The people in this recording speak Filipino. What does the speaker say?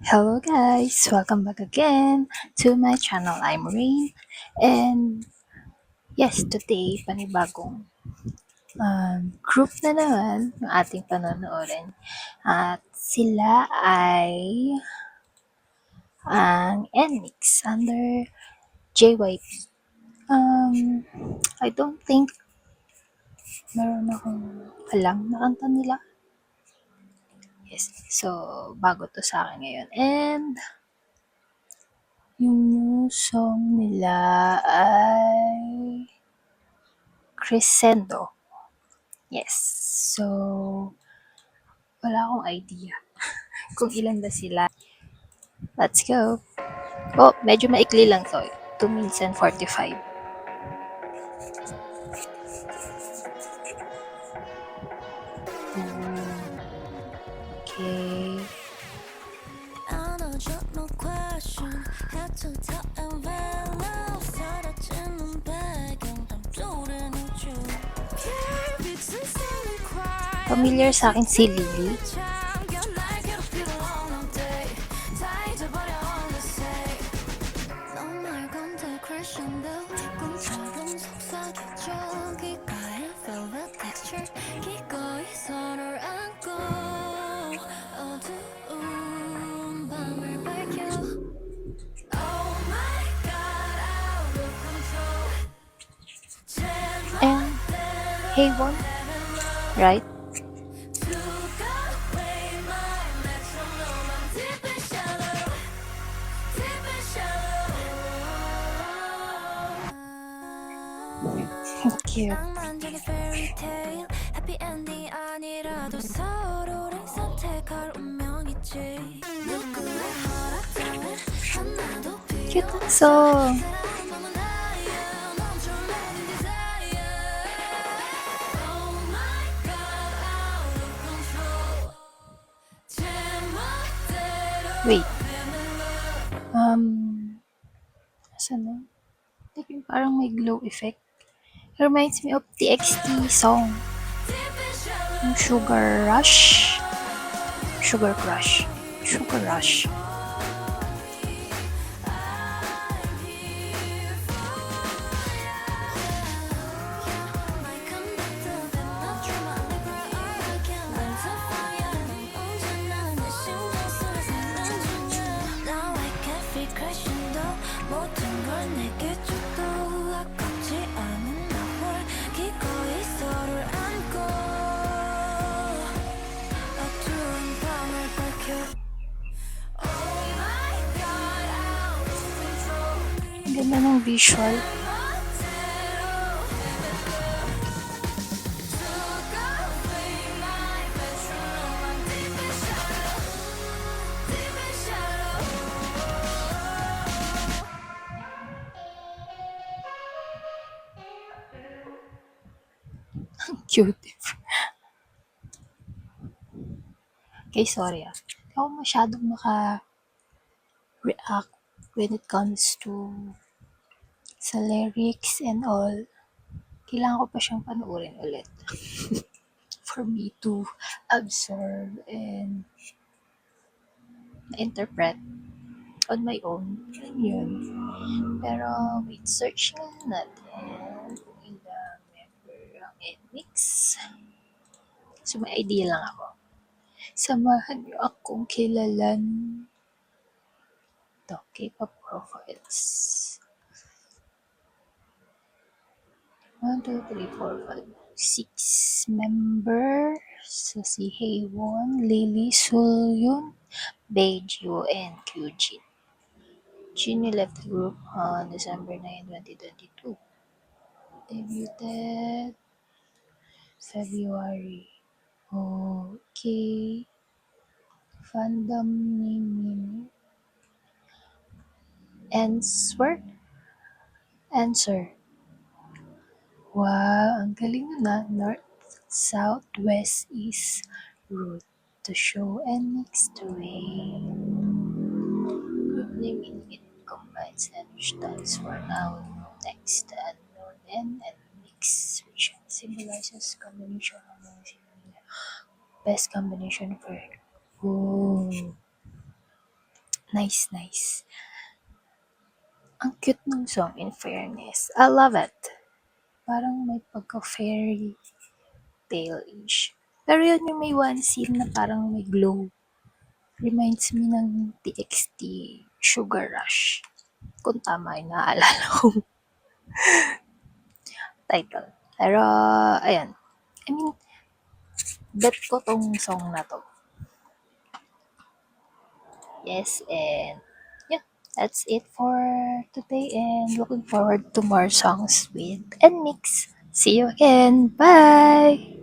Hello guys! Welcome back again to my channel. I'm Rain. And yes, today panibagong group na naman ng ating panonoodin. At sila ay ang NMIX under JYP. I don't think meron akong alam na kanta nila. Yes, so bago to sa akin ngayon. And yung new song nila ay Crescendo. Yes. So, wala akong idea kung ilan ba sila. Let's go. Oh, medyo maikli lang to. 2 minutes and 45. Okay. 안아줘 no question had to tell and valor 사라지는 배경 담조는 우주 빛은 silly cry Familiar sa akin si Lily. 잠겨 날 괴롭히고 all day 다 잊어버려 어느새 너 말건데 crescendo 꿈처럼 속삭여줘 귓가에 velvet texture 기꺼이 서로를 안고 어두운 밤을 밝혀 Oh my god out of control And Haywon, right? Took away my metronome I'm deep and shallow deep and shallow Cute. 낭만적인 fairy tale happy ending 아니라도 서로를 선택할 운명이지 누구의 허락 따윈 하나도 Cute ang song. 너무 나야 넘쳐나는 desire Oh my god out of control 제멋대로 Wait. 멜로 Asan na? Like yung parang may glow effect. It reminds me of TXT song. deep and shallow Yung Sugar Rush. Sugar Crush. Sugar Rush. My conductor 뱉어줘 my liver again Lights a fire 언제나 내 심장 속에 사랑 중이야 Now I can feel crashing down 모든 걸 내게 줘도 아깝지 않은 나홀 기꺼이 서로를 안고 어두운 밤을 밝혀 Oh my god out of control Ang ganda ng visual. Cute. Okay, sorry ah. Hindi ako masyadong maka-react when it comes to sa lyrics and all. Kailangan ko pa siyang panoorin ulit for me to absorb and interpret on my own. Yun. Pero wait, search nga natin kung ilang member ang NMIX. So may idea lang ako. Samahan niyo akong kilalan. Ito, K-pop profiles. 1, 2, 3, 4, 5, 6 members. So si Haewon, Lily, Suhyun, Baekgyu, and Kyujin. Jin left the group on December 9, 2022. Debuted February. Okay. Fandom name. Answer. Wow, ang galing na. North, South, West, East route to show and mix the way. Group name meaning it combines and which stands for now, next, unknown, and mix, which symbolizes combination of best combination for. Oh. Nice, nice. Ang cute ng song, in fairness. I love it. Parang may pagka-fairy tale-ish. Pero yun yung may one scene na parang may glow. Reminds me ng TXT Sugar Rush. Kung tama yung naaalala kong title. Pero, ayan. I mean, bet ko tong song na to. Yes, and yeah, that's it for today, and looking forward to more songs with NMIX. See you again. Bye!